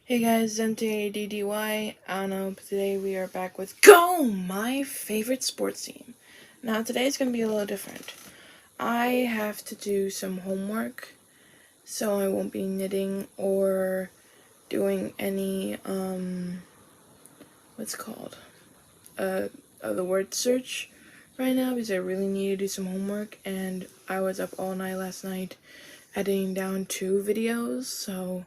Hey guys, M.A.D.D.Y. I don't know, but today we are back with Go! My favorite sports team. Now today's going to be a little different. I have to do some homework, so I won't be knitting or doing any, what's it called? The word search right now because I really need to do some homework, and I was up all night last night editing down 2 videos, so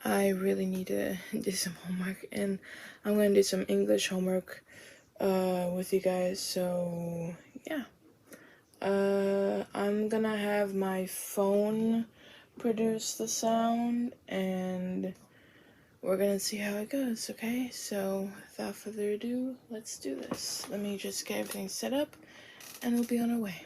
I really need to do some homework, and I'm going to do some English homework with you guys, so yeah. I'm gonna have my phone produce the sound, and we're gonna see how it goes, okay? So, without further ado, let's do this. Let me just get everything set up, and we'll be on our way.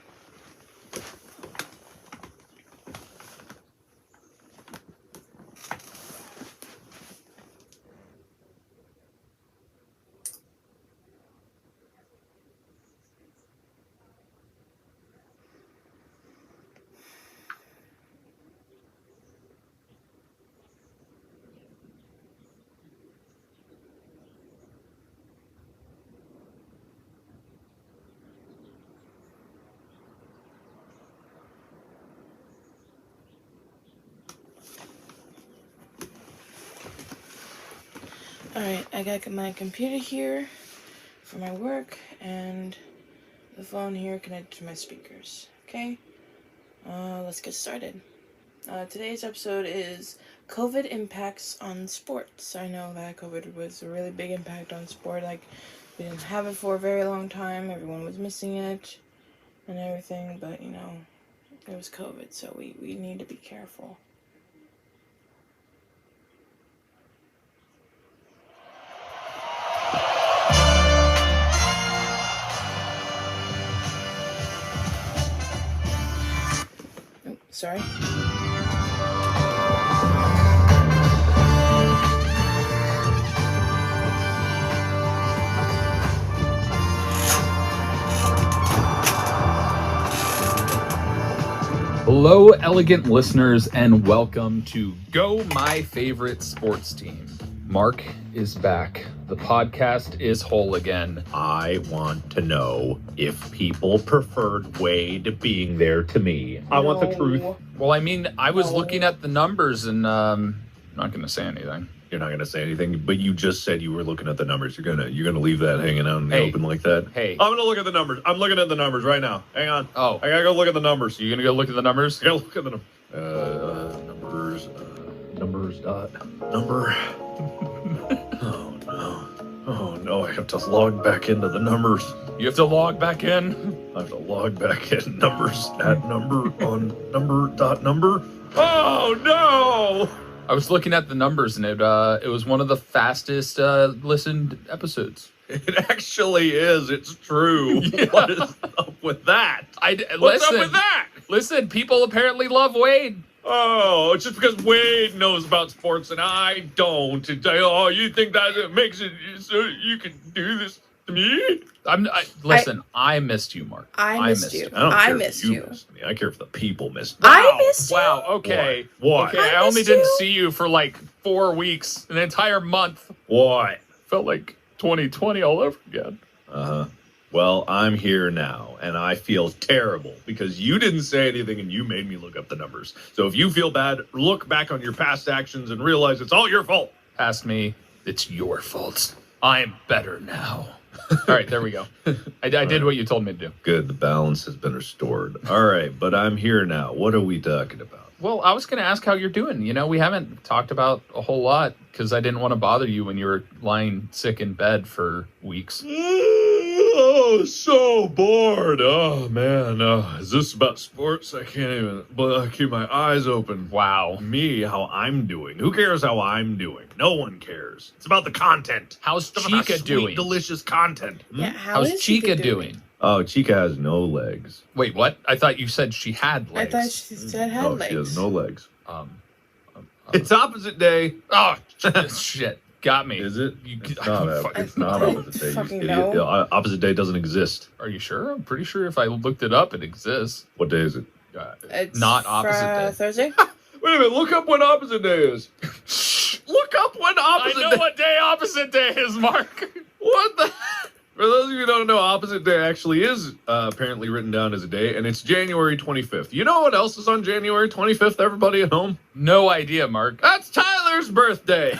Alright, I got my computer here for my work, and the phone here connected to my speakers. Okay, let's get started. Today's episode is COVID impacts on sports. I know that COVID was a really big impact on sport. Like, we didn't have it for a very long time. Everyone was missing it and everything, but you know, it was COVID, so we need to be careful. Oh, sorry. Hello, elegant listeners, and welcome to Go My Favorite Sports Team. Mark is back. The podcast is whole again. I want to know if people preferred Wade being there to me. I want the truth. Well, I mean, I was looking at the numbers and I'm not going to say anything. You're not going to say anything, but you just said you were looking at the numbers. You're gonna leave that hanging out in the open like that? Hey. I'm gonna look at the numbers. I'm looking at the numbers right now. Hang on. Oh. I gotta go look at the numbers. You going to go look at the numbers? I gotta look at the numbers. Number. Oh no. Oh no, I have to log back into the numbers. You have to log back in? I have to log back in. Numbers at number on number. Oh no! I was looking at the numbers and it was one of the fastest listened episodes. It actually is. It's true. Yeah. What is up with that? What's up with that? Listen, people apparently love Wade. Oh, it's just because Wade knows about sports and I don't. Oh, you think that makes it so you can do this to me? Listen, I missed you, Mark. I missed you. I missed you. Missed me. I care if the people missed me. I missed you. Wow, okay. What? Okay, I only didn't see you for like 4 weeks, an entire month. What? Felt like 2020 all over again. Uh-huh. Well, I'm here now, and I feel terrible because you didn't say anything and you made me look up the numbers. So if you feel bad, look back on your past actions and realize it's all your fault. Past me, it's your fault. I'm better now. All right, there we go. I did what you told me to do. Good, the balance has been restored. All right, but I'm here now. What are we talking about? Well, I was going to ask how you're doing. You know, we haven't talked about a whole lot because I didn't want to bother you when you were lying sick in bed for weeks. Oh, so bored. Oh, man. Is this about sports? I can't even keep my eyes open. Wow. Me, how I'm doing. Who cares how I'm doing? No one cares. It's about the content. How's It's about Chica sweet, doing? delicious content. Yeah, How's Chica doing? Oh, Chica has no legs. Wait, what? I thought you said she had I legs. thought she said had No, legs. she has no legs. It's opposite day. Oh, shit. Got me. Is it? It's It's not opposite day. Fucking You idiot. no. Opposite day doesn't exist. Are you sure? I'm pretty sure if I looked it up, it exists. What day is it? It's not opposite day. Thursday? Wait a minute. Look up when opposite day is. Look up when opposite I know day. what day opposite day is, Mark. What the? For those of you who don't know, opposite day actually is apparently written down as a day, and it's January 25th. You know what else is on January 25th, everybody at home? No idea, Mark. That's Tyler's birthday.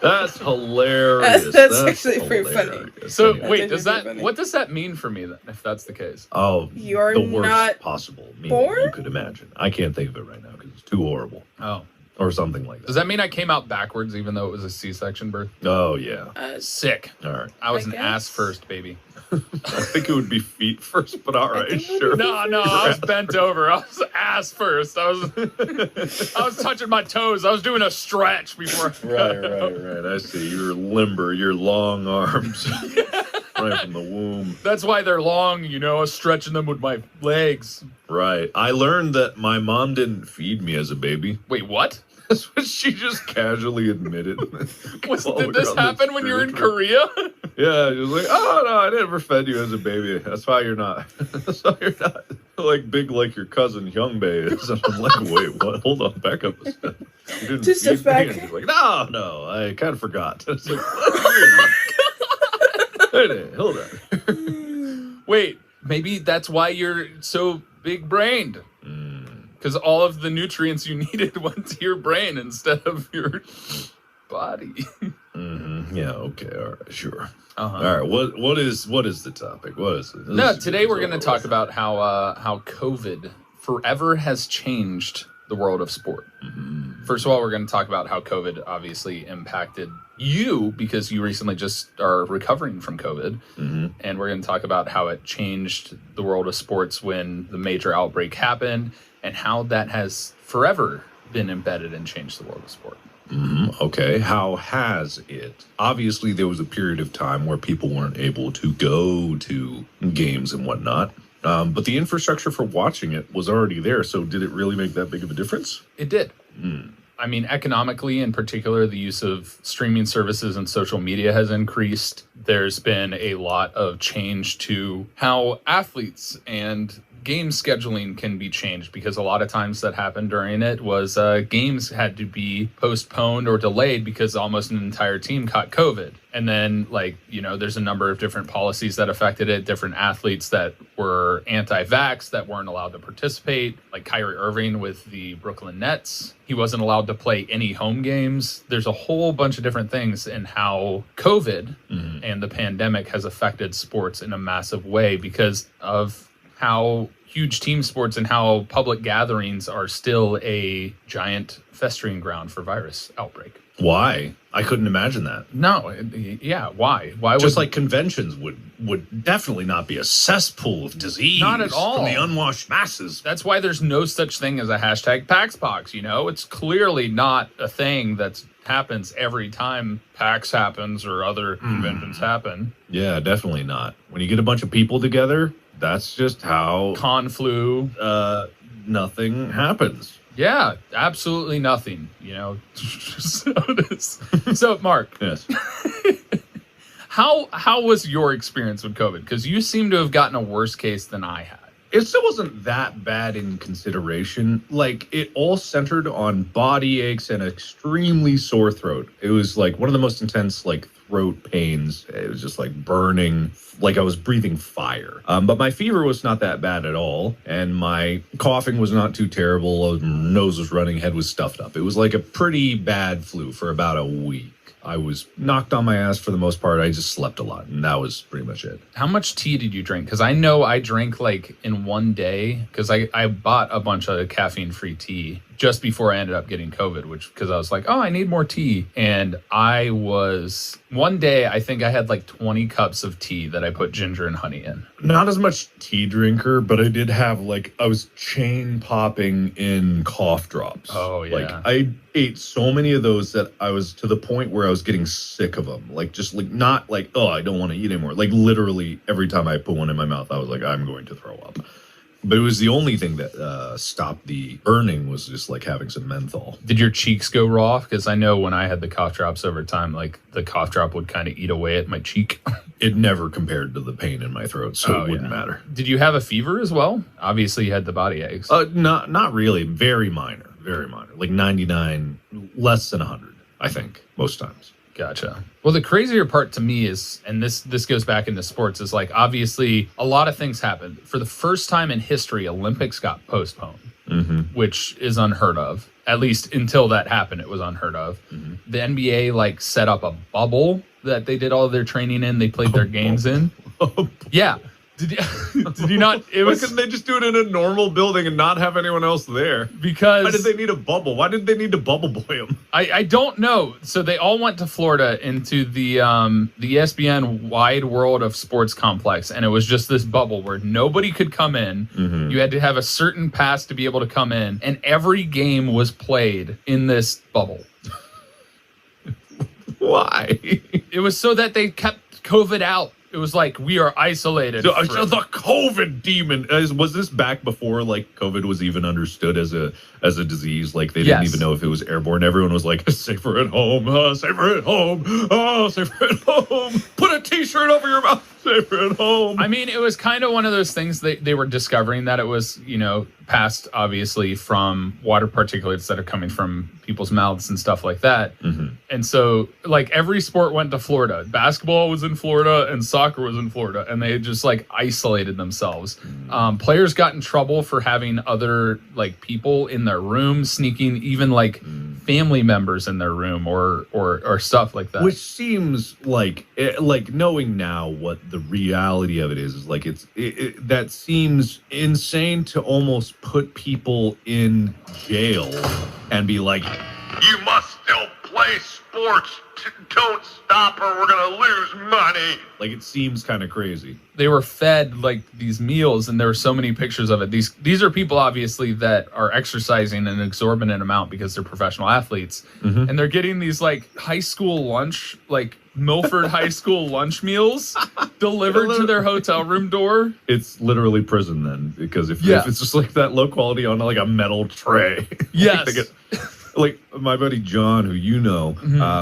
That's hilarious. That's actually pretty funny. hilarious. So Anyway. wait, That's actually funny. what does that mean for me then, if that's the case? Oh, You're the worst not possible meaning born? you could imagine. I can't think of it right now because it's too horrible. Oh. Or something like Does that. that mean I came out backwards even though it was a C-section birth? Oh, yeah. Sick. All right. I was I an ass guess. first, baby. I think it would be feet first, but all right, think it would sure. be No, I was bent over. I was ass first. I was touching my toes. I was doing a stretch before. Right. I see. You're limber. Your long arms. Right from the womb. That's why they're long, I was stretching them with my legs. Right. I learned that my mom didn't feed me as a baby. Wait, what? That's what she just casually admitted. Did this happen when you were in Korea? Yeah, she was like, "Oh no, I never fed you as a baby. That's why you're not. That's why you're not like big like your cousin Hyungbei is." And I'm like, "Wait, what? Hold on, back up a step. You didn't Two steps feed me?" back. And she's like, "No, I kind of forgot." It's like, what? Hey, hold on. Wait, maybe that's why you're so big-brained. Because all of the nutrients you needed went to your brain instead of your body. Yeah. Okay. All right. Sure. Uh-huh. All right. What is the topic? What is it? No, today we're going to talk about how COVID forever has changed the world of sport. First of all, we're going to talk about how COVID obviously impacted you because you recently just are recovering from COVID. And we're going to talk about how it changed the world of sports when the major outbreak happened and how that has forever been embedded and changed the world of sport. Okay, how has it? Obviously, there was a period of time where people weren't able to go to games and whatnot, but the infrastructure for watching it was already there. So did it really make that big of a difference? It did. I mean, economically, in particular, the use of streaming services and social media has increased. There's been a lot of change to how athletes and game scheduling can be changed because a lot of times that happened during it was games had to be postponed or delayed because almost an entire team caught COVID. And then, there's a number of different policies that affected it, different athletes that were anti-vax that weren't allowed to participate, like Kyrie Irving with the Brooklyn Nets. He wasn't allowed to play any home games. There's a whole bunch of different things in how COVID and the pandemic has affected sports in a massive way because of how huge team sports and how public gatherings are still a giant festering ground for virus outbreak. Why? I couldn't imagine that. No, yeah, why? Why Just would like conventions would definitely not be a cesspool of disease. Not at all. From the unwashed masses. That's why there's no such thing as a hashtag PaxPox, It's clearly not a thing that happens every time PAX happens or other conventions happen. Yeah, definitely not. When you get a bunch of people together, that's just how Con-flu. nothing happens. Yeah, absolutely nothing, So it is. So, Mark, Yes. how was your experience with COVID? Because you seem to have gotten a worse case than I had. It still wasn't that bad in consideration. Like, it all centered on body aches and extremely sore throat. It was like one of the most intense, throat pains. It was just burning, like I was breathing fire. But my fever was not that bad at all. And my coughing was not too terrible. Nose was running, head was stuffed up. It was like a pretty bad flu for about a week. I was knocked on my ass for the most part. I just slept a lot, and that was pretty much it. How much tea did you drink? Because I know I drank in one day, because I bought a bunch of caffeine-free tea just before I ended up getting COVID, because I was like, oh, I need more tea. And one day, I think I had 20 cups of tea that I put ginger and honey in. Not as much tea drinker, but I did have I was chain popping in cough drops. Oh, yeah. I ate so many of those that I was to the point where I was getting sick of them. Not oh, I don't want to eat anymore. Literally every time I put one in my mouth, I was like, I'm going to throw up. But it was the only thing that stopped the burning was just having some menthol. Did your cheeks go raw? Because I know when I had the cough drops over time, the cough drop would kind of eat away at my cheek. It never compared to the pain in my throat, so it wouldn't matter. Did you have a fever as well? Obviously, you had the body aches. Not really. Very minor. very minor. Like 99, less than 100, I think, most times. Gotcha. Well, the crazier part to me is, and this goes back into sports, is like obviously a lot of things happened. For the first time in history, Olympics got postponed, which is unheard of. At least until that happened, it was unheard of. The NBA like set up a bubble that they did all of their training in. They played their games in. Yeah. Did you not? It was. Why couldn't they just do it in a normal building and not have anyone else there? Because why did they need a bubble? Why did they need to bubble boy them? I don't know. So they all went to Florida into the ESPN Wide World of Sports complex, and it was just this bubble where nobody could come in. You had to have a certain pass to be able to come in, and every game was played in this bubble. Why? It was so that they kept COVID out. It was like, we are isolated. So the COVID demon. Was this back before like COVID was even understood as a disease? Like they didn't even know if it was airborne. Everyone was like, safer at home, safer at home, safer at home. Put a t-shirt over your mouth, safer at home. I mean, it was kind of one of those things they were discovering that it was, passed obviously from water particulates that are coming from people's mouths and stuff like that. And so like every sport went to Florida. Basketball was in Florida and soccer was in Florida, and they just like isolated themselves. Players got in trouble for having other like people in their room, sneaking even like family members in their room or stuff like that. Which seems like knowing now what the reality of it is like that seems insane to almost put people in jail and be like, you must still play sports. Don't stop or we're gonna lose money. Like it seems kind of crazy. They were fed like these meals, and there were so many pictures of it. These are people obviously that are exercising an exorbitant amount because they're professional athletes, and they're getting these like high school lunch, like Milford High School lunch meals delivered to their hotel room door. It's literally prison then, because if it's just like that low quality on like a metal tray. Yes. Like my buddy John, who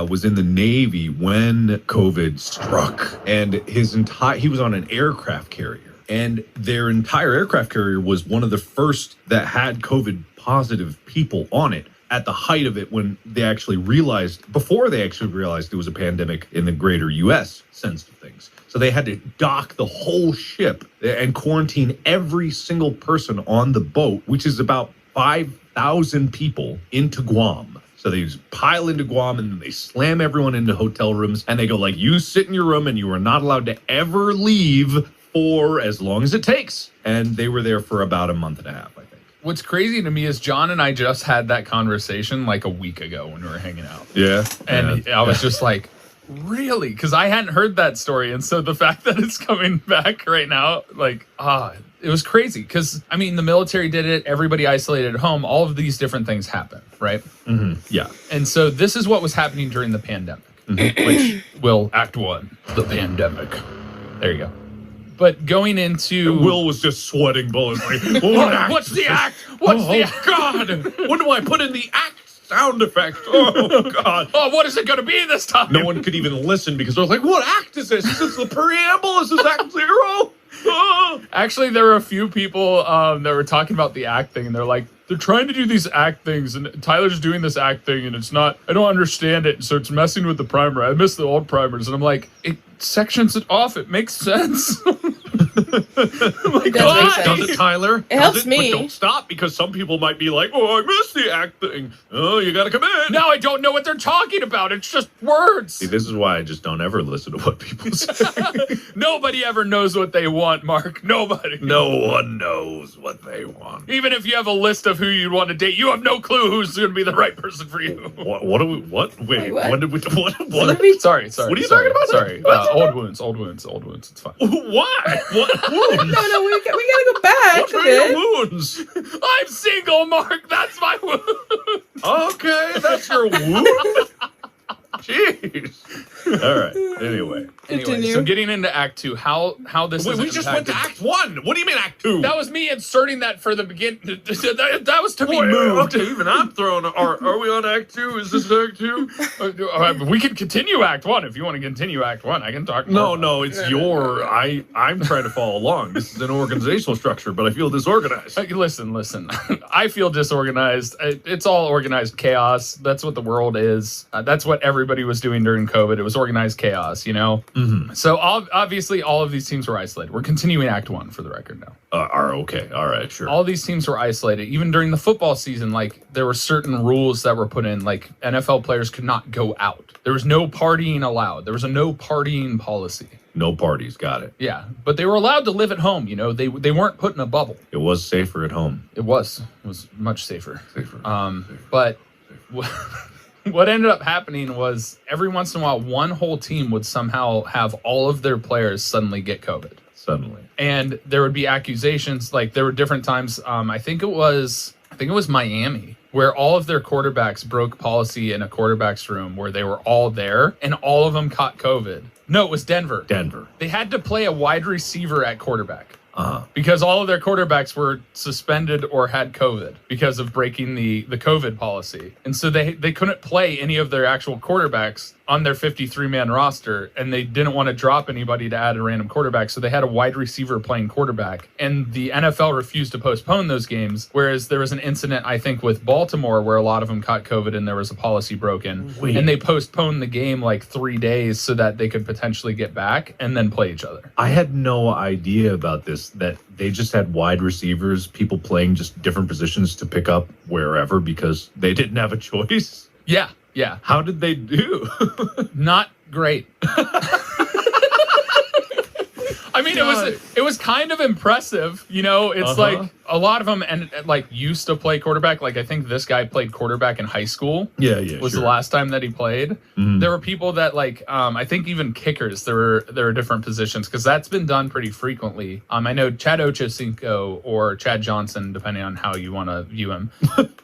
was in the Navy when COVID struck, and he was on an aircraft carrier, and their entire aircraft carrier was one of the first that had COVID positive people on it at the height of it, when before they actually realized it was a pandemic in the greater U.S. sense of things. So they had to dock the whole ship and quarantine every single person on the boat, which is about 5,000 people, into Guam. So they just pile into Guam, and then they slam everyone into hotel rooms, and they go like, you sit in your room and you are not allowed to ever leave for as long as it takes. And they were there for about a month and a half, I think. What's crazy to me is John and I just had that conversation like a week ago when we were hanging out. Yeah. And I was just like, really? Because I hadn't heard that story. And so the fact that it's coming back right now, like, it was crazy. Because, I mean, the military did it. Everybody isolated at home. All of these different things happen, right? Yeah. And so this is what was happening during the pandemic, which will Act 1, the pandemic. There you go. But going into... Will was just sweating bullets. Like, what's the act? What's the act? God! When do I put in the act sound effect? Oh, God. Oh, what is it going to be this time? No one could even listen because they're like, what act is this? Is this the preamble? Is this Act 0? Actually, there were a few people that were talking about the act thing, and they're like, they're trying to do these act things, and Tyler's doing this act thing, and it's not, I don't understand it, so it's messing with the primer. I miss the old primers, and I'm like, it sections it off. It makes sense. Like, does it, Tyler? It helps me. But don't stop, because some people might be like, oh, I missed the act thing. Oh, you gotta come in. Now I don't know what they're talking about. It's just words. See, this is why I just don't ever listen to what people say. Nobody ever knows what they want, Mark. Nobody. No one knows what they want. Even if you have a list of who you'd want to date, you have no clue who's going to be the right person for you. What do we, what? Wait, what? when did we, what? Sorry. What are you talking about? Sorry. Old wounds. It's fine. Why? What wounds? No, we gotta go back. What are your wounds? I'm single, Mark. That's my wound. Okay, that's your wound? Jeez. All right. Anyway, Continue. so getting into Act 2, how this Wait, is we just went to impacted- Act 1. What do you mean Act 2? That was me inserting that for the beginning. That was to be Wait, moved. okay, even I'm throwing. Are we on Act 2? Is this Act 2? We can continue Act 1 if you want to continue Act 1. I can talk more No, about no, it. it's your. I'm trying to follow along. This is an organizational structure, but I feel disorganized. Listen. I feel disorganized. It's all organized chaos. That's what the world is. That's what everybody was doing during COVID. It was organized chaos, you know? Mm-hmm. So obviously all of these teams were isolated. We're continuing Act 1 for the record now. Are okay. All right, sure. All these teams were isolated. Even during the football season, like there were certain rules that were put in, like NFL players could not go out. There was no partying allowed. There was a no partying policy. No parties. Got it. Yeah, but they were allowed to live at home. You know, they weren't put in a bubble. It was safer at home. It was much safer. Safer. But what ended up happening was every once in a while, one whole team would somehow have all of their players suddenly get COVID. Suddenly. And there would be accusations. Like there were different times. I think it was Miami, where all of their quarterbacks broke policy in a quarterback's room where they were all there and all of them caught COVID. No, it was Denver. They had to play a wide receiver at quarterback. Because all of their quarterbacks were suspended or had COVID because of breaking the COVID policy. And so they couldn't play any of their actual quarterbacks on their 53-man roster, and they didn't want to drop anybody to add a random quarterback, so they had a wide receiver playing quarterback. And the NFL refused to postpone those games, whereas there was an incident, I think, with Baltimore where a lot of them caught COVID and there was a policy broken. Wait. And they postponed the game like 3 days so that they could potentially get back and then play each other. I had no idea about this, that they just had wide receivers, people playing just different positions to pick up wherever because they didn't have a choice. Yeah. How did they do? Not great. I mean, it was kind of impressive, you know. It's like a lot of them and like used to play quarterback. Like I think this guy played quarterback in high school. Yeah, was sure. the last time that he played. Mm-hmm. There were people that like I think even kickers. There were different positions because that's been done pretty frequently. I know Chad Ochocinco or Chad Johnson, depending on how you want to view him.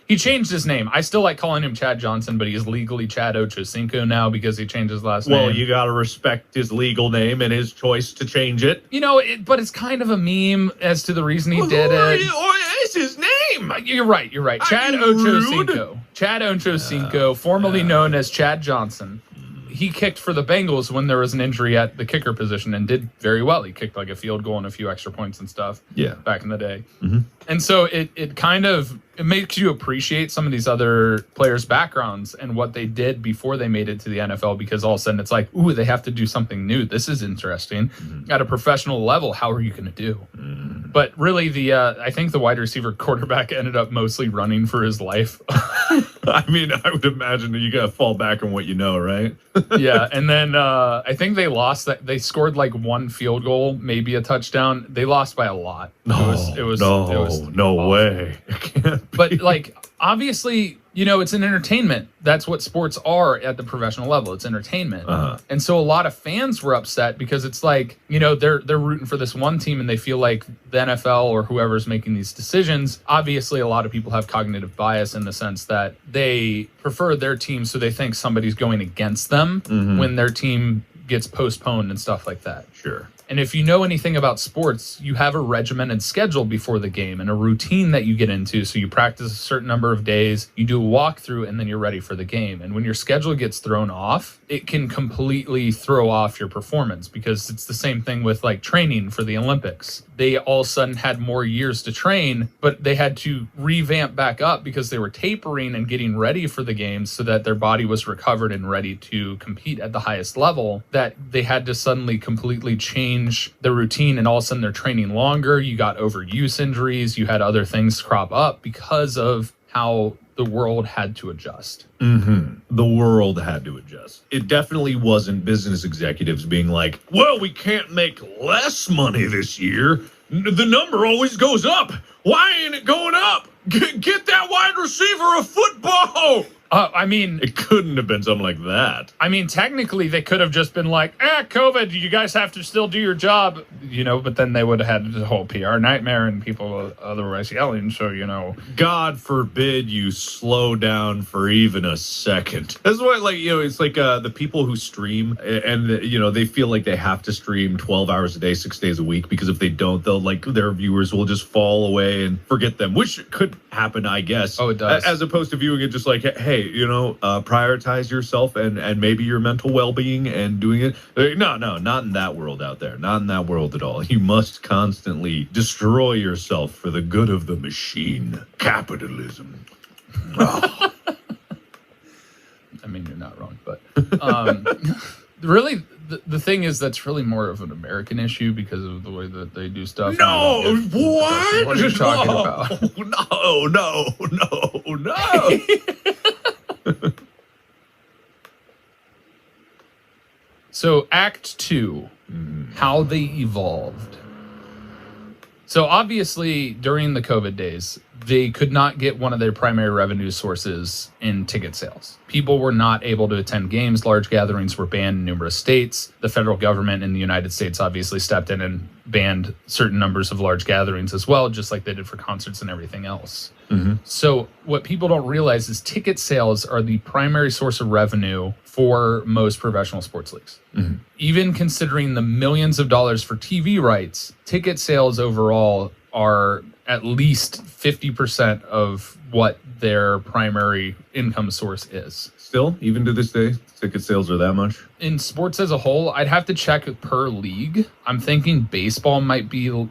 He changed his name. I still like calling him Chad Johnson, but he's legally Chad Ochocinco now because he changed his last name. Well, you got to respect his legal name and his choice to change it. You know, but it's kind of a meme as to the reason he did it. It's his name. You're right. Chad Ochocinco. Chad Ochocinco, formerly known as Chad Johnson. He kicked for the Bengals when there was an injury at the kicker position and did very well. He kicked like a field goal and a few extra points and stuff. Yeah. Back in the day. Mm-hmm. And so it kind of it makes you appreciate some of these other players' backgrounds and what they did before they made it to the NFL, because all of a sudden it's like, ooh, they have to do something new. This is interesting. Mm-hmm. At a professional level, how are you going to do? Mm-hmm. But really, I think the wide receiver quarterback ended up mostly running for his life. I mean, I would imagine that you got to fall back on what you know, right? Yeah, and then I think they lost that. They scored like one field goal, maybe a touchdown. They lost by a lot. It was no way. It can't be. But like, obviously, you know, it's an entertainment. That's what sports are at the professional level. It's entertainment. Uh-huh. And so a lot of fans were upset because it's like, you know, they're rooting for this one team and they feel like the NFL or whoever's making these decisions. Obviously, a lot of people have cognitive bias in the sense that they prefer their team, so they think somebody's going against them when their team gets postponed and stuff like that. Sure. And if you know anything about sports, you have a regimented schedule before the game and a routine that you get into. So you practice a certain number of days, you do a walkthrough, and then you're ready for the game. And when your schedule gets thrown off, it can completely throw off your performance, because it's the same thing with like training for the Olympics. They all of a sudden had more years to train, but they had to revamp back up because they were tapering and getting ready for the games so that their body was recovered and ready to compete at the highest level, that they had to suddenly completely change the routine, and all of a sudden they're training longer. You got overuse injuries, you had other things crop up because of how the world had to adjust. Mm-hmm. The world had to adjust. It definitely wasn't business executives being like, well, we can't make less money this year. The number always goes up. Why ain't it going up? Get that wide receiver a football. I mean, It couldn't have been something like that. I mean, technically, they could have just been like, COVID, you guys have to still do your job, but then they would have had the whole PR nightmare and people otherwise yelling. So, God forbid you slow down for even a second. That's why, it's like the people who stream and, they feel like they have to stream 12 hours a day, 6 days a week, because if they don't, they'll their viewers will just fall away and forget them, which could happen, I guess. Oh, it does. As opposed to viewing it just like, hey, prioritize yourself and maybe your mental well-being and doing it. No, not in that world out there. Not in that world at all. You must constantly destroy yourself for the good of the machine. Capitalism. Oh. I mean, you're not wrong, but really, the thing is that's really more of an American issue because of the way that they do stuff. No, what? What are you talking about? No. So Act 2, how they evolved. So obviously, during the COVID days, they could not get one of their primary revenue sources in ticket sales. People were not able to attend games. Large gatherings were banned in numerous states. The federal government in the United States obviously stepped in and banned certain numbers of large gatherings as well, just like they did for concerts and everything else. Mm-hmm. So what people don't realize is ticket sales are the primary source of revenue for most professional sports leagues. Mm-hmm. Even considering the millions of dollars for TV rights, ticket sales overall are at least 50% of what their primary income source is. Still, even to this day, ticket sales are that much? In sports as a whole, I'd have to check per league. I'm thinking baseball might be... No,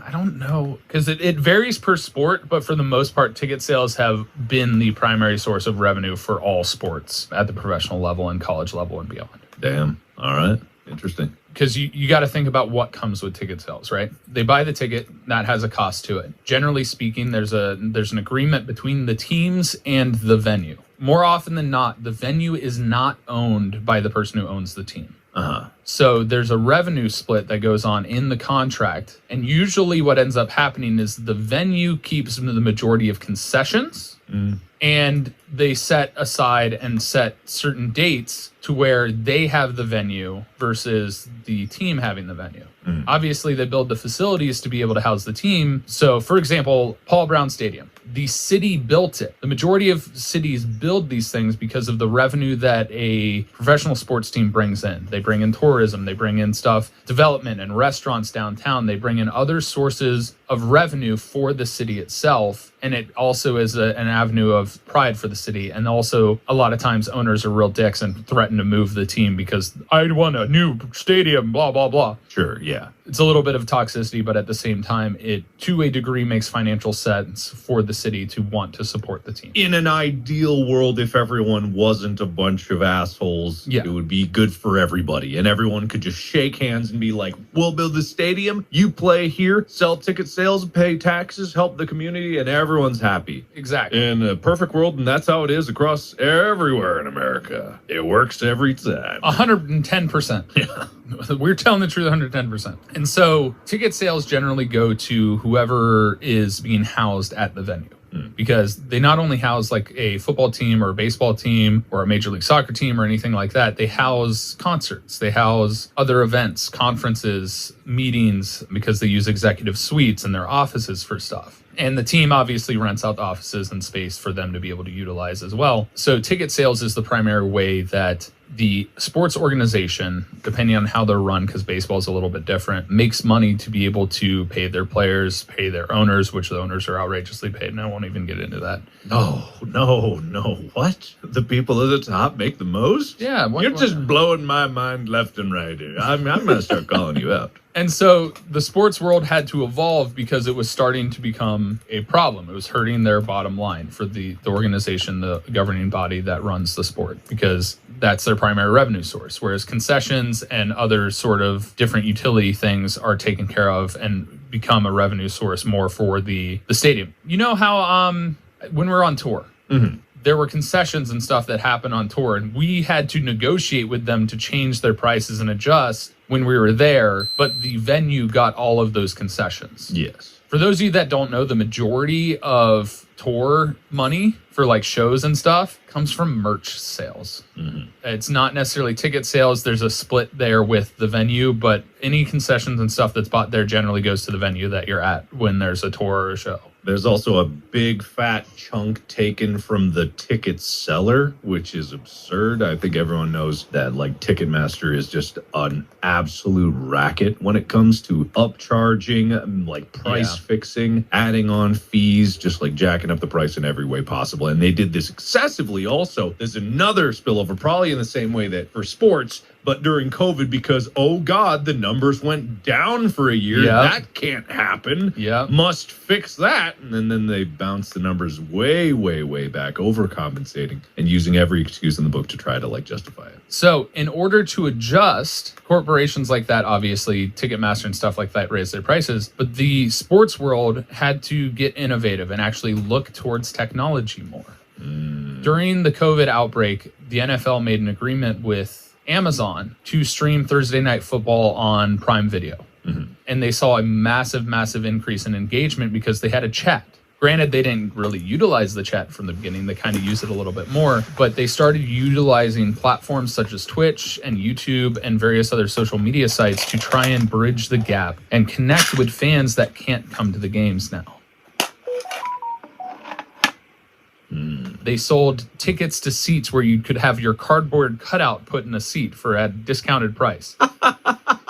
I don't know. Because it varies per sport, but for the most part, ticket sales have been the primary source of revenue for all sports at the professional level and college level and beyond. Damn. All right. Interesting. Because you got to think about what comes with ticket sales, right? They buy the ticket, that has a cost to it. Generally speaking, there's an agreement between the teams and the venue. More often than not, the venue is not owned by the person who owns the team. Uh-huh. So there's a revenue split that goes on in the contract. And usually what ends up happening is the venue keeps the majority of concessions. And they set aside and set certain dates to where they have the venue versus the team having the venue. Obviously, they build the facilities to be able to house the team. So, for example, Paul Brown Stadium, the city built it. The majority of cities build these things because of the revenue that a professional sports team brings in. They bring in tourism, they bring in stuff, development and restaurants downtown. They bring in other sources of revenue for the city itself. And it also is an avenue of pride for the city. And also, a lot of times, owners are real dicks and threaten to move the team because I want a new stadium, blah, blah, blah. Sure, yeah. It's a little bit of toxicity, but at the same time, it, to a degree, makes financial sense for the city to want to support the team. In an ideal world, if everyone wasn't a bunch of assholes, Yeah. it would be good for everybody. And everyone could just shake hands and be like, we'll build the stadium, you play here, sell ticket sales, pay taxes, help the community, and everyone's happy. Exactly. In a perfect world, and that's how it is across everywhere in America. It works every time. 110%. Yeah. We're telling the truth 110%. And so ticket sales generally go to whoever is being housed at the venue. Because they not only house like a football team or a baseball team or a Major League Soccer team or anything like that. They house concerts. They house other events, conferences, meetings, because they use executive suites in their offices for stuff. And the team obviously rents out the offices and space for them to be able to utilize as well. So ticket sales is the primary way that the sports organization, depending on how they're run, because baseball is a little bit different, makes money to be able to pay their players, pay their owners, which the owners are outrageously paid. And I won't even get into that. No. What? The people at the top make the most? Yeah. You're just blowing my mind left and right here. I'm going to start calling you out. And so the sports world had to evolve because it was starting to become a problem. It was hurting their bottom line for the organization, the governing body that runs the sport, because that's their primary revenue source. Whereas concessions and other sort of different utility things are taken care of and become a revenue source more for the stadium. You know how when we're on tour, there were concessions and stuff that happened on tour, and we had to negotiate with them to change their prices and adjust when we were there, but the venue got all of those concessions. Yes. For those of you that don't know, the majority of tour money for like shows and stuff comes from merch sales. Mm-hmm. It's not necessarily ticket sales. There's a split there with the venue, but any concessions and stuff that's bought there generally goes to the venue that you're at when there's a tour or a show. There's also a big fat chunk taken from the ticket seller, which is absurd. I think everyone knows that like Ticketmaster is just an absolute racket when it comes to upcharging, like price fixing, adding on fees, just like jacking up the price in every way possible. And they did this excessively also. There's another spillover, probably in the same way that for sports, but during COVID, because, oh God, the numbers went down for a year. Yeah. That can't happen. Yeah. Must fix that. And then they bounce the numbers way, way, way back, overcompensating and using every excuse in the book to try to like justify it. So in order to adjust, corporations like that, obviously Ticketmaster and stuff like that raise their prices, but the sports world had to get innovative and actually look towards technology more. During the COVID outbreak, the NFL made an agreement with Amazon to stream Thursday Night Football on Prime Video. Mm-hmm. And they saw a massive, massive increase in engagement because they had a chat. Granted, they didn't really utilize the chat from the beginning. They kind of used it a little bit more, but they started utilizing platforms such as Twitch and YouTube and various other social media sites to try and bridge the gap and connect with fans that can't come to the games now. They sold tickets to seats where you could have your cardboard cutout put in a seat for a discounted price.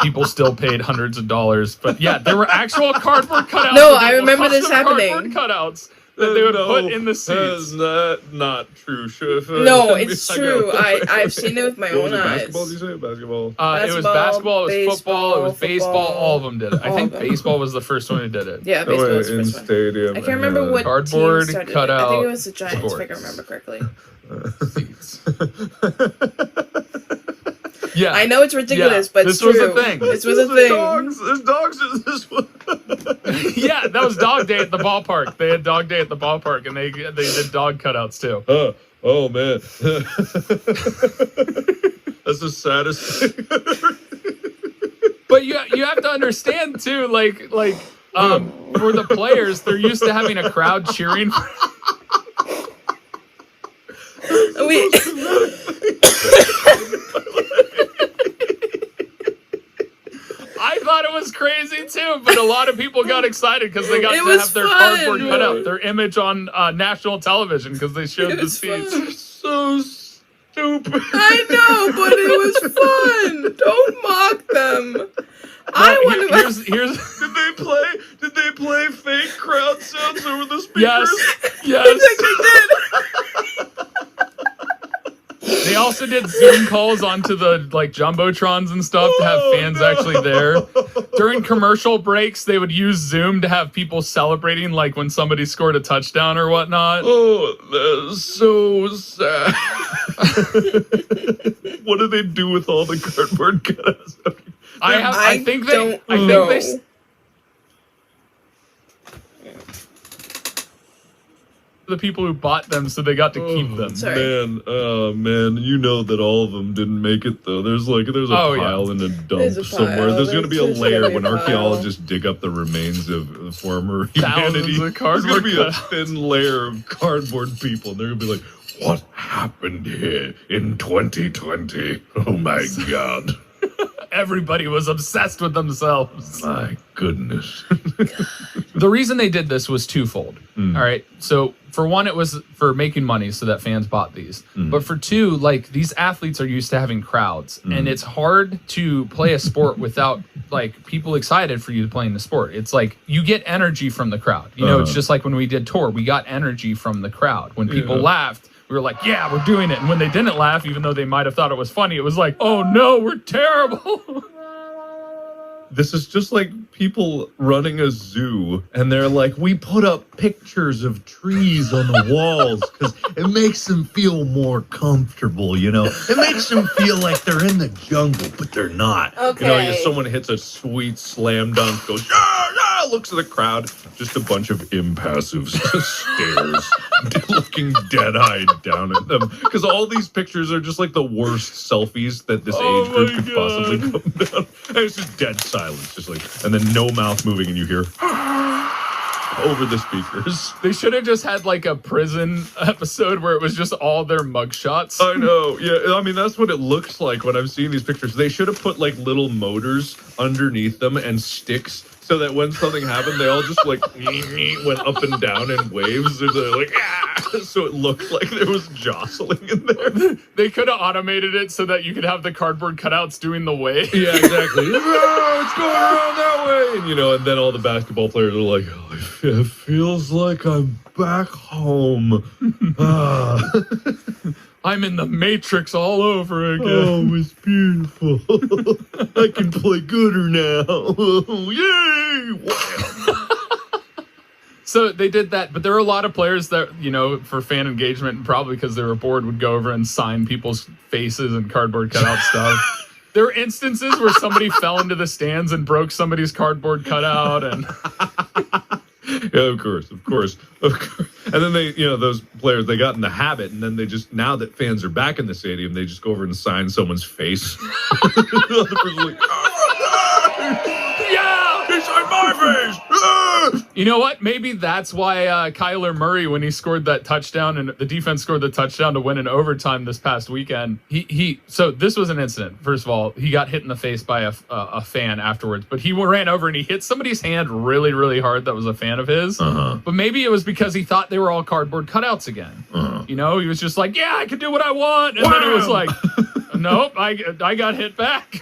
People still paid hundreds of dollars, but yeah, there were actual cardboard cutouts. No, I remember this happening. Cardboard cutouts that they would put in the seats. That's not true. No, it's true. I've seen it with my own eyes. Basketball, did you say? Basketball? It was basketball, it was football, it was baseball. football, All of them did it. I think all of them. baseball was the first one who did it. Yeah, baseball was the in first one. stadium. I can't remember what Cardboard team started it. I cutout think it was the Giants, if I can sports. remember correctly. Seats. Yeah, I know it's ridiculous, but it's this was true. a thing. This was a thing. There's dogs in this one. Yeah, that was dog day at the ballpark. They had dog day at the ballpark, and they did dog cutouts too. Oh man, that's the saddest thing. But you have to understand too, like for the players, they're used to having a crowd cheering. I thought it was crazy too, but a lot of people got excited because they got to have their cardboard cutout, their image on national television because they showed the seats. So stupid. I know, but it was fun. Don't mock them. I want to. Here's Did they play fake crowd sounds over the speakers? yes. They did. They also did Zoom calls onto the like jumbotrons and stuff to have fans actually there. During commercial breaks, they would use Zoom to have people celebrating, like when somebody scored a touchdown or whatnot. Oh, that's so sad. What do they do with all the cardboard cutouts? I think they. The people who bought them, so they got to keep them. Sorry. Man, you know that all of them didn't make it though. There's a pile in a dump There's a somewhere. pile. There's going to be a There's layer gonna be when a pile. archaeologists dig up the remains of former Thousands humanity. of cardboard There's going to be cutouts. a thin layer of cardboard people, and they're going to be like, "What happened here in 2020? Oh my God." Everybody was obsessed with themselves. My goodness. The reason they did this was twofold. All right. So for one, it was for making money so that fans bought these. But for two, like these athletes are used to having crowds and it's hard to play a sport without like people excited for you to play in the sport. It's like you get energy from the crowd. You know, it's just like when we did tour, we got energy from the crowd. When people laughed, we were like, yeah, we're doing it. And when they didn't laugh, even though they might have thought it was funny, it was like, oh no, we're terrible. This is just like people running a zoo, and they're like, we put up pictures of trees on the walls because it makes them feel more comfortable, you know? It makes them feel like they're in the jungle, but they're not. Okay. You know, someone hits a sweet slam dunk, goes, yeah, looks at the crowd, just a bunch of impassive stares, looking dead-eyed down at them. Because all these pictures are just like the worst selfies that this age group could possibly come down. And it's just dead silence, just like, and then no mouth moving, and you hear, over the speakers. They should have just had like a prison episode where it was just all their mugshots. I know. Yeah, I mean, that's what it looks like when I'm seeing these pictures. They should have put like little motors underneath them and sticks so that when something happened, they all just like went up and down in waves. They're like, ah! So it looked like there was jostling in there. They could have automated it so that you could have the cardboard cutouts doing the wave. Yeah, exactly. Oh, it's going around that way. And, and then all the basketball players are like, oh, it feels like I'm back home. I'm in the Matrix all over again. Oh, it's beautiful. I can play gooder now. Yay! Wow. So they did that, but there were a lot of players that, for fan engagement, and probably because they were bored, would go over and sign people's faces and cardboard cutout stuff. There were instances where somebody fell into the stands and broke somebody's cardboard cutout, and yeah, of course. And then they, those players, they got in the habit, and then they just, now that fans are back in the stadium, they just go over and sign someone's face. The other person's like, yeah, he signed my face. You know what? Maybe that's why Kyler Murray, when he scored that touchdown and the defense scored the touchdown to win in overtime this past weekend, so this was an incident. First of all, he got hit in the face by a fan afterwards, but he ran over and he hit somebody's hand really, really hard that was a fan of his. But maybe it was because he thought they were all cardboard cutouts again. He was just like, yeah, I can do what I want. And then it was like, nope, I got hit back.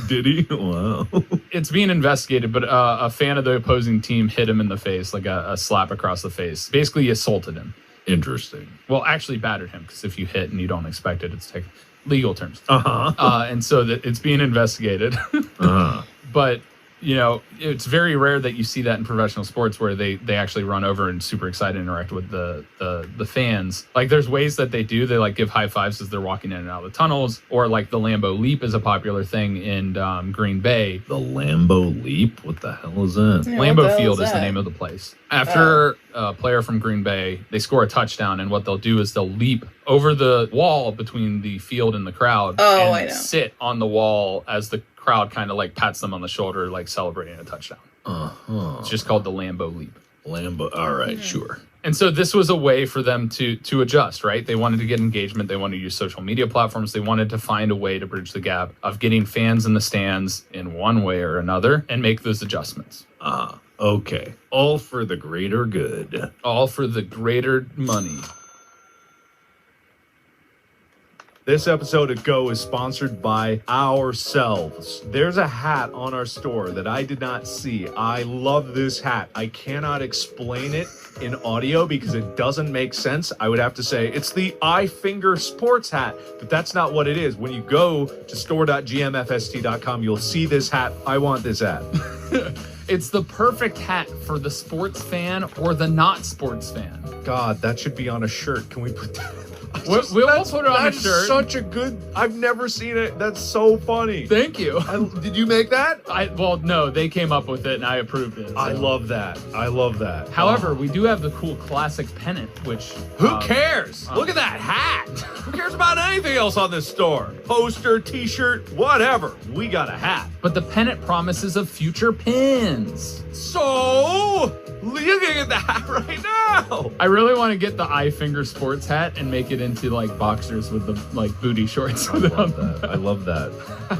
Did he? Wow. It's being investigated, but a fan of the opposing team hit him in the face, like a slap across the face. Basically assaulted him. Interesting. Well, actually battered him, because if you hit and you don't expect it, it's legal terms. Uh-huh. And so that it's being investigated. But it's very rare that you see that in professional sports where they actually run over and super excited interact with the fans. Like there's ways that they do. They like give high fives as they're walking in and out of the tunnels, or like the Lambeau Leap is a popular thing in Green Bay. The Lambeau Leap? What the hell is that? Yeah, Lambeau Field is the name of the place. After a player from Green Bay, they score a touchdown, and what they'll do is they'll leap over the wall between the field and the crowd and sit on the wall as the crowd kind of like pats them on the shoulder, like celebrating a touchdown. It's just called the Lambeau Leap. Lambeau. All right, sure. And so this was a way for them to adjust, right? They wanted to get engagement. They wanted to use social media platforms. They wanted to find a way to bridge the gap of getting fans in the stands in one way or another and make those adjustments. Okay. All for the greater good. All for the greater money. This episode of Go is sponsored by ourselves. There's a hat on our store that I did not see. I love this hat. I cannot explain it in audio because it doesn't make sense. I would have to say it's the iFinger sports hat, but that's not what it is. When you go to store.gmfst.com, you'll see this hat. I want this hat. It's the perfect hat for the sports fan or the not sports fan. God, that should be on a shirt. Can we put that? We'll put it on a shirt. That's such a good... I've never seen it. That's so funny. Thank you. Did you make that? Well, no, they came up with it and I approved it. So. I love that. However, we do have the cool classic pennant, which... Who cares? Look at that hat. Who cares about anything else on this store? Poster, t-shirt, whatever. We got a hat. But the pennant promises of future pins. So... looking at that right now. I really want to get the iFinger sports hat and make it into like boxers with the like booty shorts. I love that.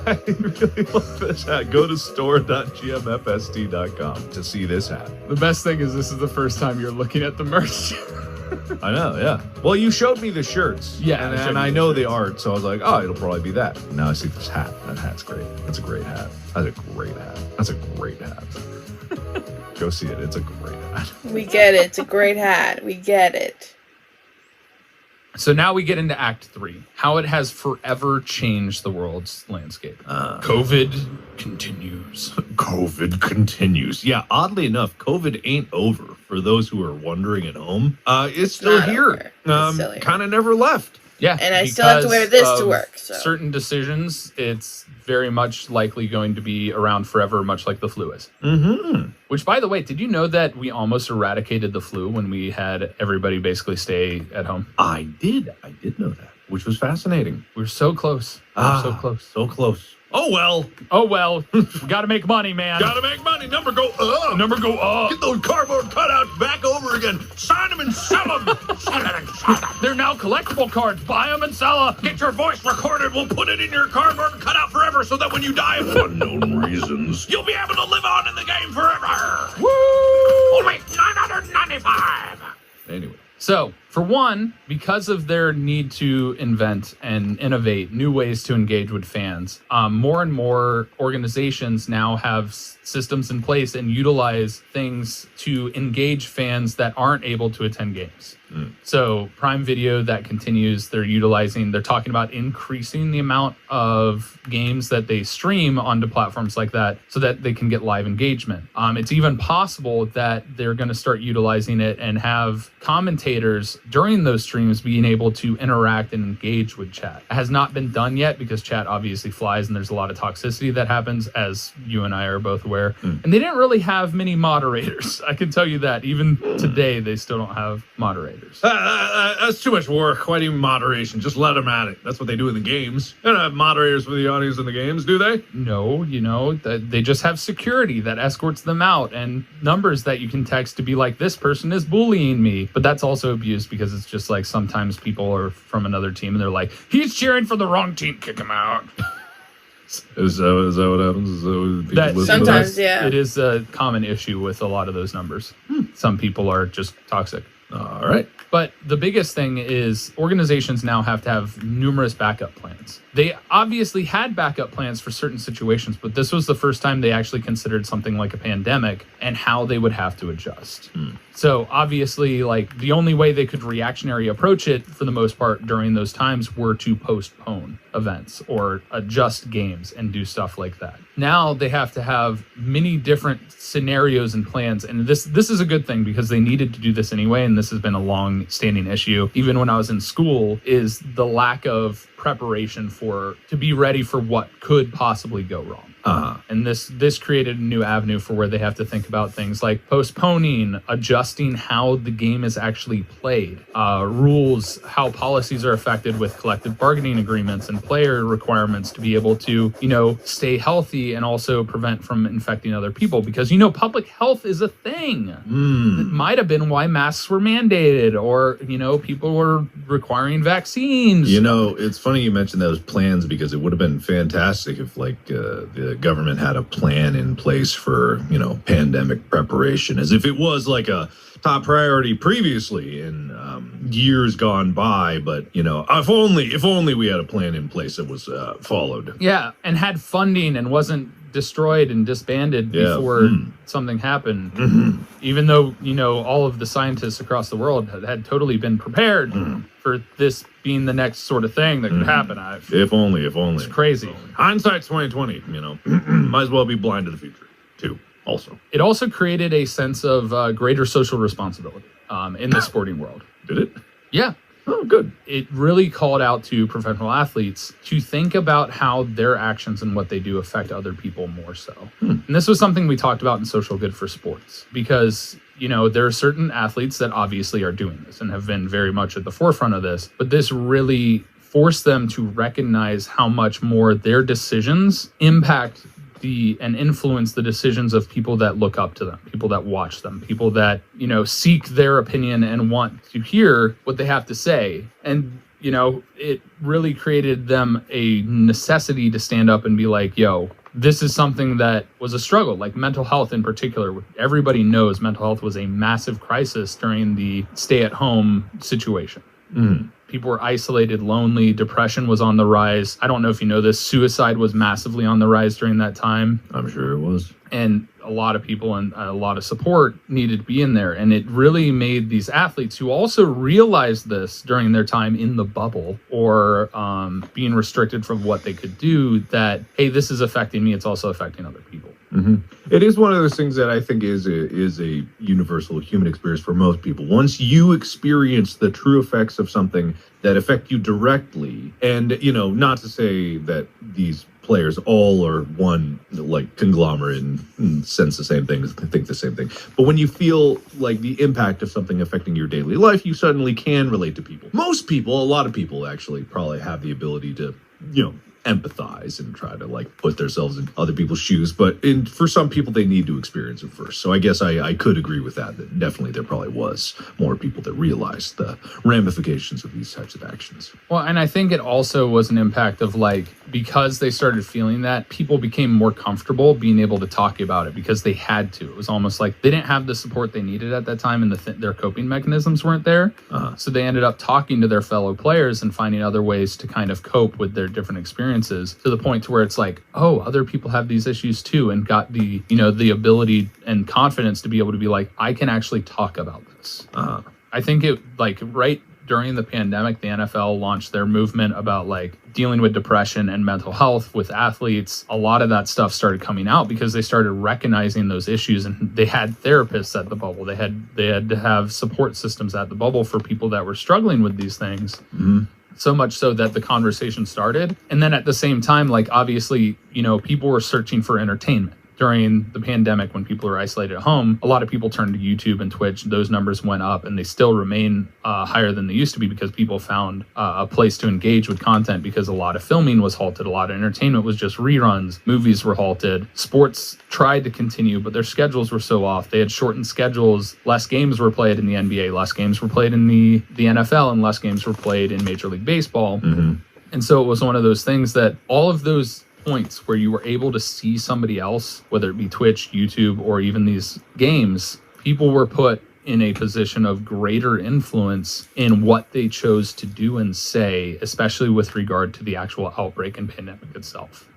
I really love this hat. Go to store.gmfst.com to see this hat. The best thing is this is the first time you're looking at the merch. I know, yeah. Well, you showed me the shirts. Yeah. And I know the art, so I was like, oh, it'll probably be that. Now I see this hat. That hat's great. That's a great hat. Go see it. It's a great hat. We get it. It's a great hat. We get it. So now we get into Act 3, how it has forever changed the world's landscape. COVID continues. Yeah, oddly enough, COVID ain't over. For those who are wondering at home, it's still here. Kind of never left. Yeah, and I still have to wear this to work. So. Certain decisions, it's very much likely going to be around forever, much like the flu is. Mm-hmm. Which, by the way, did you know that we almost eradicated the flu when we had everybody basically stay at home? I did know that, which was fascinating. We were so close. So close. Oh, well. Oh, well, we got to make money, man. Gotta make money. Number go up. Number go up. Get those cardboard cutouts back over again. Sign them and sell them. Sign them and sell them. They're now collectible cards. Buy them and sell them. Get your voice recorded. We'll put it in your cardboard cutout forever so that when you die of unknown reasons, you'll be able to live on in the game forever. Woo! Only $995. Anyway. So, for one, because of their need to invent and innovate new ways to engage with fans, more and more organizations now have systems in place and utilize things to engage fans that aren't able to attend games. So Prime Video, that continues, they're talking about increasing the amount of games that they stream onto platforms like that so that they can get live engagement. It's even possible that they're going to start utilizing it and have commentators during those streams being able to interact and engage with chat. It has not been done yet because chat obviously flies and there's a lot of toxicity that happens, as you and I are both aware. And they didn't really have many moderators. I can tell you that. Even today, they still don't have moderators. That's too much work. Why do you moderation? Just let them at it. That's what they do in the games. They don't have moderators for the audience in the games, do they? No, they just have security that escorts them out and numbers that you can text to be like, this person is bullying me. But that's also abuse because it's just like sometimes people are from another team and they're like, he's cheering for the wrong team, kick him out. Is that what happens? Sometimes, yeah. It is a common issue with a lot of those numbers. Some people are just toxic. All right. But the biggest thing is organizations now have to have numerous backup plans. They obviously had backup plans for certain situations, but this was the first time they actually considered something like a pandemic and how they would have to adjust. So obviously, like, the only way they could reactionary approach it for the most part during those times were to postpone events or adjust games and do stuff like that. Now they have to have many different scenarios and plans. And this is a good thing because they needed to do this anyway. And this has been a long standing issue. Even when I was in school, is the lack of preparation to be ready for what could possibly go wrong. And this created a new avenue for where they have to think about things like postponing, adjusting how the game is actually played, rules, how policies are affected with collective bargaining agreements and player requirements to be able to, stay healthy and also prevent from infecting other people. Because, public health is a thing. It might have been why masks were mandated or, people were requiring vaccines. It's funny you mentioned those plans because it would have been fantastic if the government had a plan in place for, pandemic preparation, as if it was like a top priority previously in years gone by. But, if only we had a plan in place that was followed. Yeah, and had funding and wasn't destroyed and disbanded before something happened. Even though, all of the scientists across the world had totally been prepared for this being the next sort of thing that could happen. If only. It's crazy. Hindsight's 2020, Might as well be blind to the future, too, also. It also created a sense of greater social responsibility in the sporting world. Did it? Yeah. Oh, good. It really called out to professional athletes to think about how their actions and what they do affect other people more so. And this was something we talked about in Social Good for Sports because, there are certain athletes that obviously are doing this and have been very much at the forefront of this, but this really forced them to recognize how much more their decisions impact and influence the decisions of people that look up to them, people that watch them, people that, seek their opinion and want to hear what they have to say. And, it really created them a necessity to stand up and be like, yo, this is something that was a struggle, like mental health in particular. Everybody knows mental health was a massive crisis during the stay-at-home situation. People were isolated, lonely, depression was on the rise. I don't know if you know this, suicide was massively on the rise during that time. I'm sure it was. And a lot of people and a lot of support needed to be in there. And it really made these athletes who also realized this during their time in the bubble or being restricted from what they could do that, hey, this is affecting me. It's also affecting other people. It is one of those things that I think is a universal human experience for most people. Once you experience the true effects of something that affect you directly, and, not to say that these players all are one like conglomerate and sense the same thing, think the same thing. But when you feel like the impact of something affecting your daily life, you suddenly can relate to people. Most people, a lot of people actually probably have the ability to, empathize and try to like put themselves in other people's shoes. But for some people, they need to experience it first. So I guess I could agree with that definitely there probably was more people that realized the ramifications of these types of actions. Well, and I think it also was an impact of like, because they started feeling that, people became more comfortable being able to talk about it because they had to. It was almost like they didn't have the support they needed at that time, and their coping mechanisms weren't there. So they ended up talking to their fellow players and finding other ways to kind of cope with their different experiences, to the point to where it's like, oh, other people have these issues too, and got the, you know, the ability and confidence to be able to be like, I can actually talk about this. I think it, like, right during the pandemic, the NFL launched their movement about like dealing with depression and mental health with athletes. A lot of that stuff started coming out because they started recognizing those issues, and they had therapists at the bubble. They had to have support systems at the bubble for people that were struggling with these things. So much so that the conversation started. And then at the same time, like, obviously, you know, people were searching for entertainment. During the pandemic, when people were isolated at home, a lot of people turned to YouTube and Twitch. Those numbers went up, and they still remain higher than they used to be because people found a place to engage with content, because a lot of filming was halted. A lot of entertainment was just reruns. Movies were halted. Sports tried to continue, but their schedules were so off. They had shortened schedules. Less games were played in the NBA. Less games were played in the NFL, and less games were played in Major League Baseball. And so it was one of those things that all of those points where you were able to see somebody else, whether it be Twitch, YouTube, or even these games, people were put in a position of greater influence in what they chose to do and say, especially with regard to the actual outbreak and pandemic itself.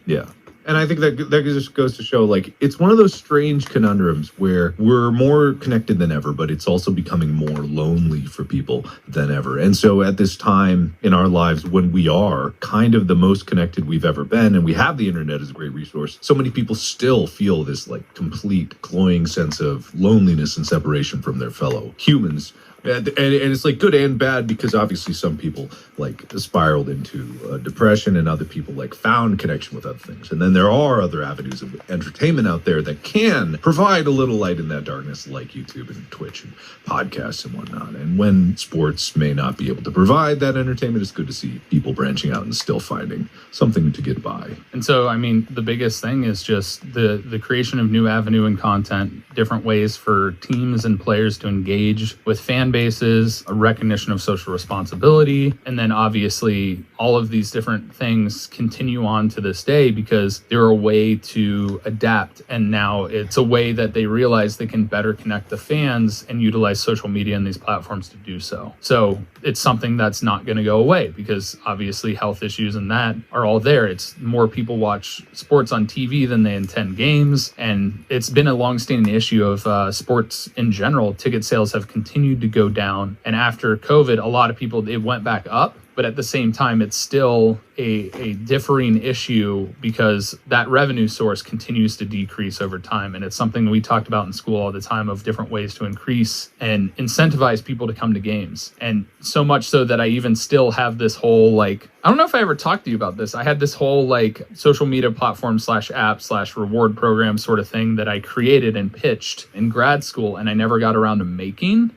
Yeah. And I think that just goes to show, like, it's one of those strange conundrums where we're more connected than ever, but it's also becoming more lonely for people than ever. And so at this time in our lives, when we are kind of the most connected we've ever been, and we have the internet as a great resource, so many people still feel this, like, complete cloying sense of loneliness and separation from their fellow humans. And it's like good and bad, because obviously some people like spiraled into depression, and other people like found connection with other things. And then there are other avenues of entertainment out there that can provide a little light in that darkness, like YouTube and Twitch and podcasts and whatnot. And when sports may not be able to provide that entertainment, it's good to see people branching out and still finding something to get by. And so, I mean, the biggest thing is just the creation of new avenue and content, different ways for teams and players to engage with fan bases, a recognition of social responsibility, and then obviously all of these different things continue on to this day because they're a way to adapt. And now it's a way that they realize they can better connect the fans and utilize social media and these platforms to do so. So it's something that's not going to go away, because obviously health issues and that are all there. It's more people watch sports on TV than they attend games. And it's been a longstanding issue of sports in general. Ticket sales have continued to go down. And after COVID, a lot of people, it went back up. But at the same time, it's still a differing issue because that revenue source continues to decrease over time. And it's something we talked about in school all the time, of different ways to increase and incentivize people to come to games. And so much so that I even still have this whole, like, I don't know if I ever talked to you about this. I had this whole like social media platform /app /reward program sort of thing that I created and pitched in grad school, and I never got around to making.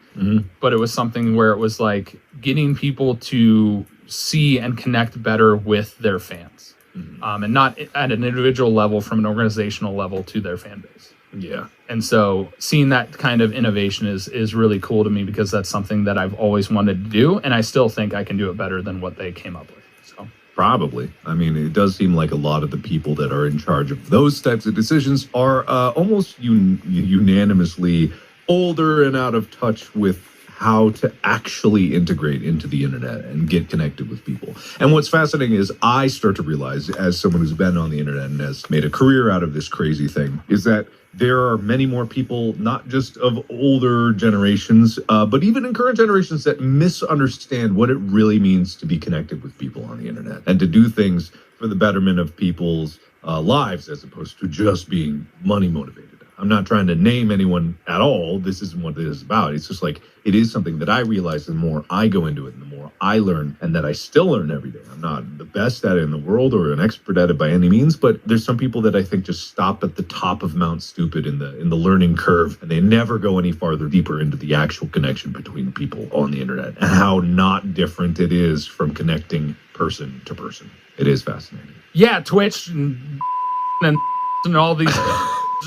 But it was something where it was like getting people to see and connect better with their fans, and not at an individual level, from an organizational level to their fan base. Yeah. And so seeing that kind of innovation is really cool to me, because that's something that I've always wanted to do, and I still think I can do it better than what they came up with. So probably. I mean, it does seem like a lot of the people that are in charge of those types of decisions are almost unanimously older and out of touch with how to actually integrate into the internet and get connected with people. And what's fascinating is I start to realize, as someone who's been on the internet and has made a career out of this crazy thing, is that there are many more people, not just of older generations, but even in current generations, that misunderstand what it really means to be connected with people on the internet and to do things for the betterment of people's lives, as opposed to just being money motivated. I'm not trying to name anyone at all. This isn't what it is about. It's just like, it is something that I realize the more I go into it and the more I learn, and that I still learn every day. I'm not the best at it in the world or an expert at it by any means, but there's some people that I think just stop at the top of Mount Stupid in the learning curve, and they never go any farther deeper into the actual connection between people on the internet and how not different it is from connecting person to person. It is fascinating. Yeah, Twitch and all these.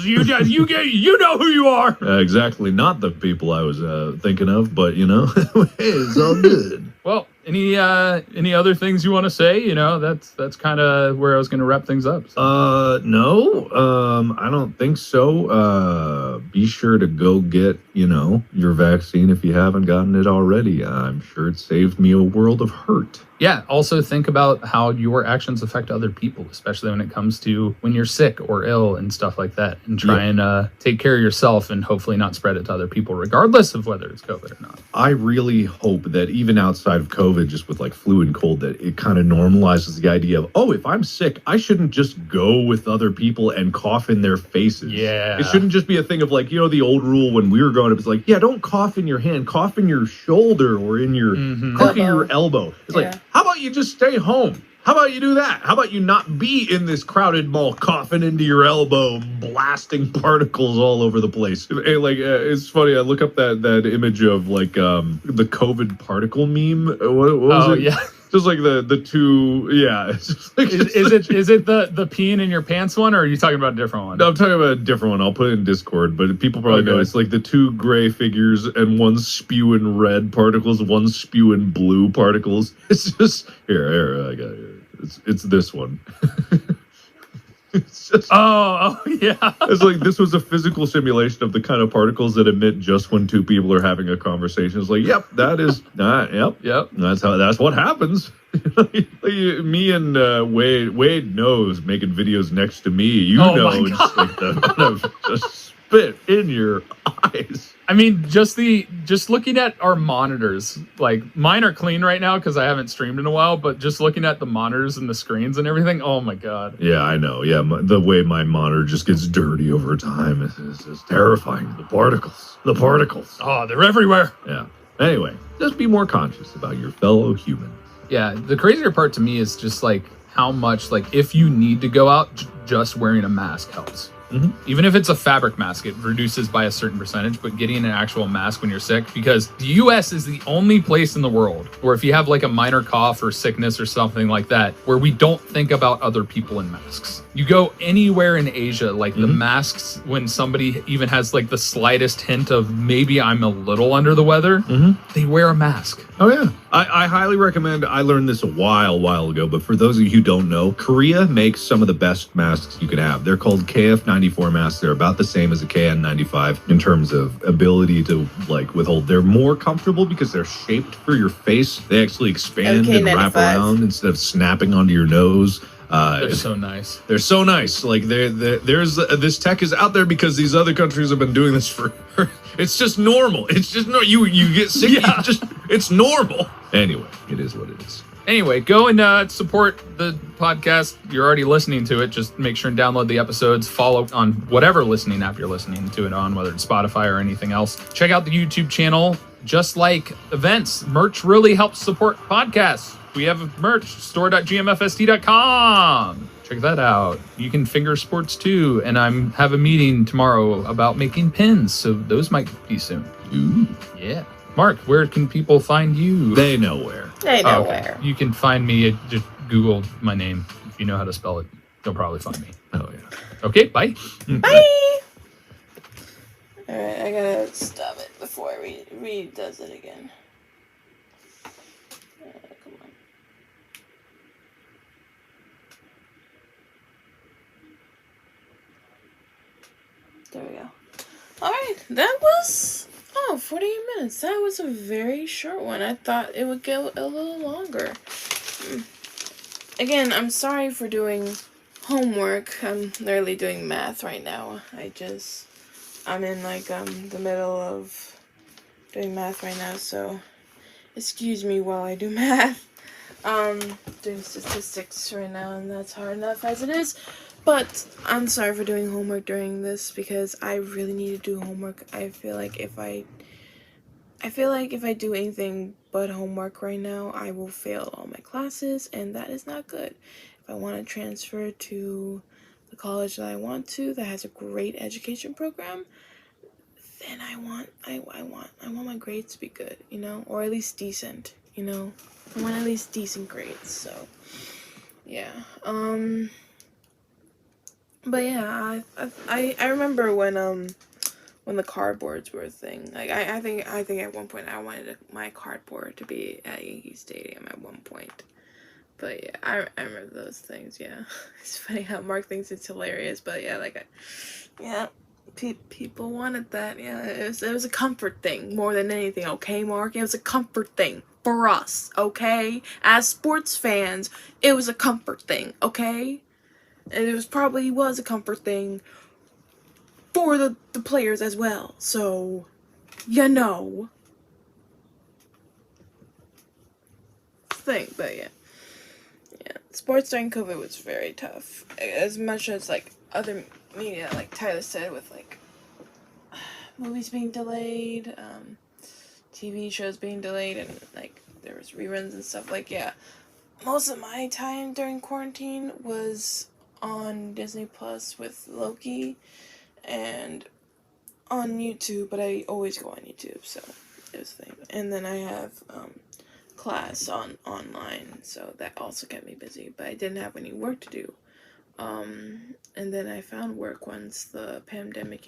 You know who you are. Exactly, not the people I was thinking of, but it's all good. Well, any other things you want to say? That's kind of where I was going to wrap things up. So. No, I don't think so. Be sure to go get, your vaccine if you haven't gotten it already. I'm sure it saved me a world of hurt. Yeah, also think about how your actions affect other people, especially when it comes to when you're sick or ill and stuff like that. And try and take care of yourself and hopefully not spread it to other people, regardless of whether it's COVID or not. I really hope that even outside of COVID, just with like flu and cold, that it kind of normalizes the idea of, oh, if I'm sick, I shouldn't just go with other people and cough in their faces. Yeah. It shouldn't just be a thing of like, the old rule when we were growing up, it's like, yeah, don't cough in your hand, cough in your shoulder or in your, cough in your elbow. It's like, how about you just stay home? How about you do that? How about you not be in this crowded mall coughing into your elbow, blasting particles all over the place? It's funny. I look up that image of like the COVID particle meme. What was it? Yeah. Just like the two, yeah. It's just like, is it the peeing in your pants one, or are you talking about a different one? No, I'm talking about a different one. I'll put it in Discord, but people probably know it's like the two gray figures and one spewing red particles, one spewing blue particles. It's just here. I got it. It's this one. It's just, oh yeah. It's like this was a physical simulation of the kind of particles that emit just when two people are having a conversation. It's like, yep, that is not. Yep. That's what happens. Me and Wade knows making videos next to me. Just like the just spit in your eyes. I mean, just looking at our monitors, like mine are clean right now because I haven't streamed in a while, but just looking at the monitors and the screens and everything, oh my God. Yeah, I know. Yeah, the way my monitor just gets dirty over time is terrifying. The particles. Oh, they're everywhere. Yeah. Anyway, just be more conscious about your fellow humans. Yeah, the crazier part to me is just like how much, like if you need to go out, just wearing a mask helps. Mm-hmm. Even if it's a fabric mask, it reduces by a certain percentage, but getting an actual mask when you're sick, because the US is the only place in the world where if you have like a minor cough or sickness or something like that, where we don't think about other people in masks. You go anywhere in Asia, like the masks, when somebody even has like the slightest hint of maybe I'm a little under the weather, they wear a mask. Oh yeah. I highly recommend, I learned this a while ago, but for those of you who don't know, Korea makes some of the best masks you can have. They're called KF94 masks. They're about the same as a KN95 in terms of ability to like withhold. They're more comfortable because they're shaped for your face. They actually expand and wrap around instead of snapping onto your nose. They're so nice. They're so nice. Like there's this tech is out there because these other countries have been doing this for. It's just normal. It's just no. You get sick. Yeah. It's normal. Anyway, it is what it is. Anyway, go and support the podcast. You're already listening to it. Just make sure and download the episodes. Follow on whatever listening app you're listening to it on, whether it's Spotify or anything else. Check out the YouTube channel. Just like events, merch really helps support podcasts. We have merch, store.gmfst.com. Check that out. You can finger sports too. And have a meeting tomorrow about making pins. So those might be soon. Ooh. Yeah. Mark, where can people find you? They know where. You can find me. Just Google my name. If you know how to spell it, you'll probably find me. Oh, yeah. Okay, bye. Bye. All right, I gotta stop it before Reed does it again. Come on. There we go. All right, that was 48 minutes. That was a very short one. I thought it would go a little longer. Again, I'm sorry for doing homework. I'm literally doing math right now. I'm in like the middle of doing math right now, so excuse me while I do math. Doing statistics right now, and that's hard enough as it is. But I'm sorry for doing homework during this because I really need to do homework. I feel like if I do anything but homework right now, I will fail all my classes, and that is not good. If I want to transfer to the college that I want to, that has a great education program, then I want my grades to be good, or at least decent, I want at least decent grades, so yeah. But yeah, I remember when the cardboards were a thing. Like I think at one point I wanted my cardboard to be at Yankee Stadium at one point. But yeah, I remember those things. Yeah, it's funny how Mark thinks it's hilarious, but yeah, like yeah, people wanted that. Yeah, it was a comfort thing more than anything. Okay, Mark, it was a comfort thing for us. Okay, as sports fans, it was a comfort thing. Okay, and it was a comfort thing for the players as well. So, you know, thing. But yeah. Yeah, sports during COVID was very tough. As much as like other media, like Tyler said, with like movies being delayed, TV shows being delayed, and like there was reruns and stuff. Like yeah, most of my time during quarantine was on Disney Plus with Loki, and on YouTube. But I always go on YouTube, so it was a thing. And then I have class online, so that also kept me busy, but I didn't have any work to do. And then I found work once the pandemic,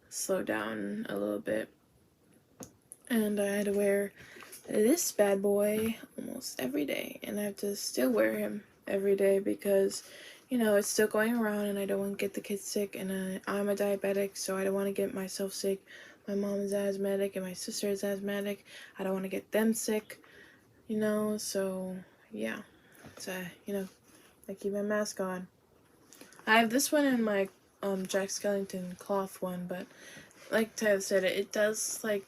slowed down a little bit, and I had to wear this bad boy almost every day, and I have to still wear him every day because it's still going around, and I don't want to get the kids sick, and I'm a diabetic, so I don't want to get myself sick. My mom is asthmatic and my sister is asthmatic. I don't want to get them sick. So yeah, so I keep my mask on. I have this one in my Jack Skellington cloth one, but like Tyler said, it does like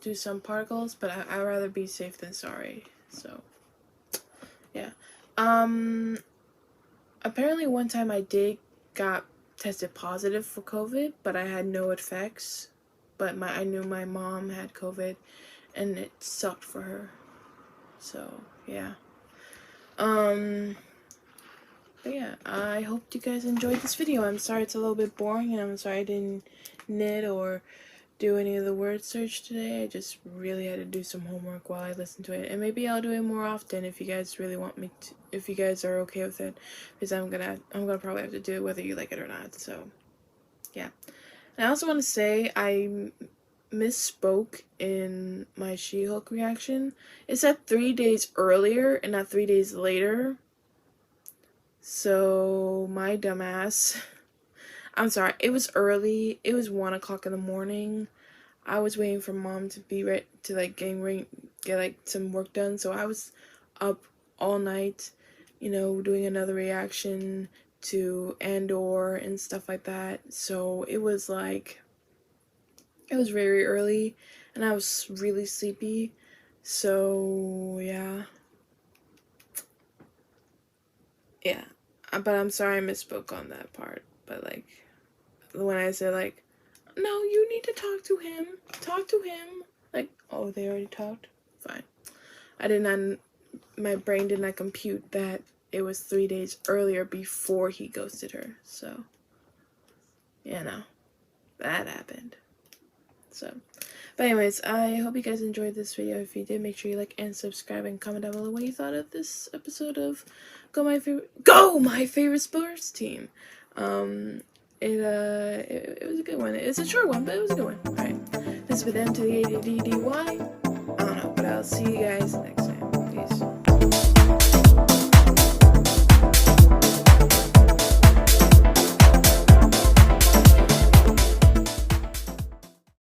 do some particles, but I'd rather be safe than sorry. So yeah. Apparently one time I got tested positive for COVID, but I had no effects. But I knew my mom had COVID, and it sucked for her. So yeah. But yeah, I hope you guys enjoyed this video. I'm sorry it's a little bit boring, and I'm sorry I didn't knit or do any of the word search today. I just really had to do some homework while I listened to it, and maybe I'll do it more often if you guys really want me to, if you guys are okay with it, because I'm gonna probably have to do it whether you like it or not. So yeah. And I also want to say I misspoke in my She-Hulk reaction. It said 3 days earlier and not 3 days later. So my dumbass. I'm sorry. It was early. It was 1 o'clock in the morning. I was waiting for mom to be ready to like get like some work done. So I was up all night, doing another reaction to Andor and stuff like that. So it was very early, and I was really sleepy. So yeah. Yeah. But I'm sorry I misspoke on that part. But like, when I said like, no, you need to talk to him. Talk to him. Like, oh, they already talked? Fine. My brain did not compute that it was 3 days earlier before he ghosted her. So, that happened. So, but anyways, I hope you guys enjoyed this video. If you did, make sure you like and subscribe and comment down below what you thought of this episode of Go My Favorite Sports Team. It was a good one. It's a short one, but it was a good one. Alright. This is with M to the A to D D Y. I don't know, but I'll see you guys next time. Peace.